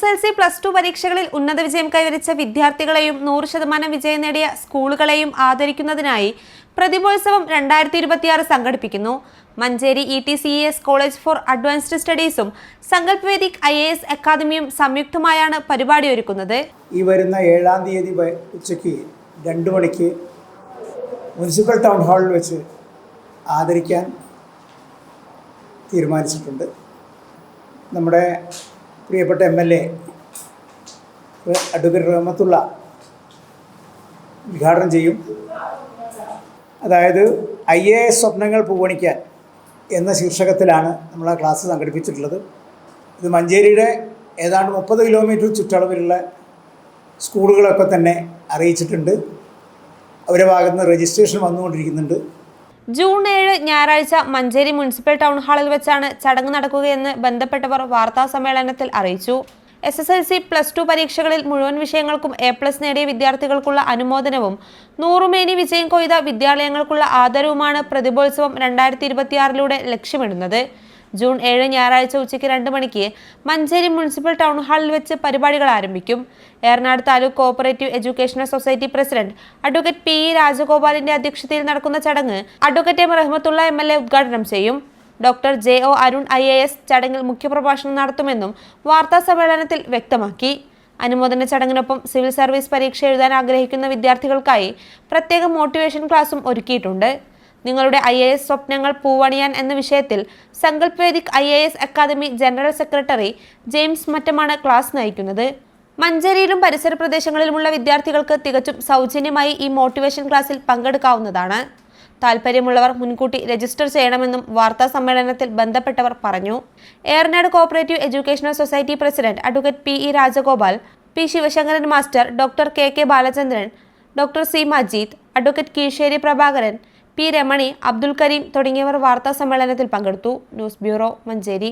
SSLC +2 പരീക്ഷകളിൽ ഉന്നത വിജയം കൈവരിച്ച വിദ്യാർത്ഥികളെയും 100% വിജയം നേടിയ സ്കൂളുകളെയും ആദരിക്കുന്നതിനായി പ്രതിഭോത്സവം 2026 സംഘടിപ്പിക്കുന്നു. Manjeri ETCES college for advanced സ്റ്റഡീസും സങ്കൽപ് വേദിക് IAS അക്കാദമിയും സംയുക്തമായാണ് പരിപാടി ഒരുക്കുന്നത്. ഈ വരുന്ന 7-ാം തീയതി ഉച്ചയ്ക്ക് 2 മണിക്ക് മുനിസിപ്പൽ ടൗൺ ഹാളിൽ വെച്ച് ആദരിക്കാൻ തീരുമാനിച്ചിട്ടുണ്ട്. നമ്മുടെ പ്രിയപ്പെട്ട MLA അഡ്വക്കേറ്റ് റഹ്മത്തുള്ള ഉദ്ഘാടനം ചെയ്യും. അതായത് IAS സ്വപ്നങ്ങൾ പൂവണിക്കാൻ എന്ന ശീർഷകത്തിലാണ് നമ്മൾ ആ ക്ലാസ് സംഘടിപ്പിച്ചിട്ടുള്ളത്. ഇത് മഞ്ചേരിയുടെ ഏതാണ്ട് 30 കിലോമീറ്റർ ചുറ്റളവിലുള്ള സ്കൂളുകളൊക്കെ തന്നെ അറിയിച്ചിട്ടുണ്ട്. അവരുടെ ഭാഗത്ത് നിന്ന് രജിസ്ട്രേഷൻ വന്നുകൊണ്ടിരിക്കുന്നുണ്ട്. ജൂൺ 7 ഞായറാഴ്ച മഞ്ചേരി മുനിസിപ്പൽ ടൗൺ ഹാളിൽ വെച്ചാണ് ചടങ്ങ് നടക്കുകയെന്ന് ബന്ധപ്പെട്ടവർ വാർത്താ സമ്മേളനത്തിൽ അറിയിച്ചു. SSLC +2 പരീക്ഷകളിൽ മുഴുവൻ വിഷയങ്ങൾക്കും A+ നേടിയ വിദ്യാർത്ഥികൾക്കുള്ള അനുമോദനവും 100 മേനി വിജയം കൊയ്ത വിദ്യാലയങ്ങൾക്കുള്ള ആദരവുമാണ് പ്രതിഭോത്സവം 2026 ലക്ഷ്യമിടുന്നത്. ജൂൺ 7 ഞായറാഴ്ച ഉച്ചയ്ക്ക് 2 മണിക്ക് മഞ്ചേരി മുനിസിപ്പൽ ടൗൺ ഹാളിൽ വെച്ച് പരിപാടികൾ ആരംഭിക്കും. Eranad taluk cooperative educational society president advocate PE രാജഗോപാലിന്റെ അധ്യക്ഷതയിൽ നടക്കുന്ന ചടങ്ങ് അഡ്വക്കേറ്റ് M റഹ്മത്തുള്ള MLA ഉദ്ഘാടനം ചെയ്യും. ഡോക്ടർ JO അരുൺ IAS ചടങ്ങിൽ മുഖ്യപ്രഭാഷണം നടത്തുമെന്നും വാർത്താ സമ്മേളനത്തിൽ വ്യക്തമാക്കി. അനുമോദന ചടങ്ങിനൊപ്പം സിവിൽ സർവീസ് പരീക്ഷ എഴുതാൻ ആഗ്രഹിക്കുന്ന വിദ്യാർത്ഥികൾക്കായി പ്രത്യേക മോട്ടിവേഷൻ ക്ലാസും ഒരുക്കിയിട്ടുണ്ട്. നിങ്ങളുടെ IAS സ്വപ്നങ്ങൾ പൂവണിയാൻ എന്ന വിഷയത്തിൽ Sankalp Vedic IAS academy general secretary James മറ്റമാണ് ക്ലാസ് നയിക്കുന്നത്. മഞ്ചേരിയിലും പരിസര പ്രദേശങ്ങളിലുമുള്ള വിദ്യാർത്ഥികൾക്ക് തികച്ചും സൗജന്യമായി ഈ മോട്ടിവേഷൻ ക്ലാസ്സിൽ പങ്കെടുക്കാവുന്നതാണ്. താൽപ്പര്യമുള്ളവർ മുൻകൂട്ടി രജിസ്റ്റർ ചെയ്യണമെന്നും വാർത്താ സമ്മേളനത്തിൽ ബന്ധപ്പെട്ടവർ പറഞ്ഞു. Eranad cooperative educational society president advocate PE Rajagopal, P Sivasankaran master, doctor KK Balachandran, doctor C Majeed, advocate Keezhissery Prabhakaran, P Ramani, Abdul Kareem തുടങ്ങിയവർ വാർത്താ സമ്മേളനത്തിൽ പങ്കെടുത്തു. News bureau, Manjeri.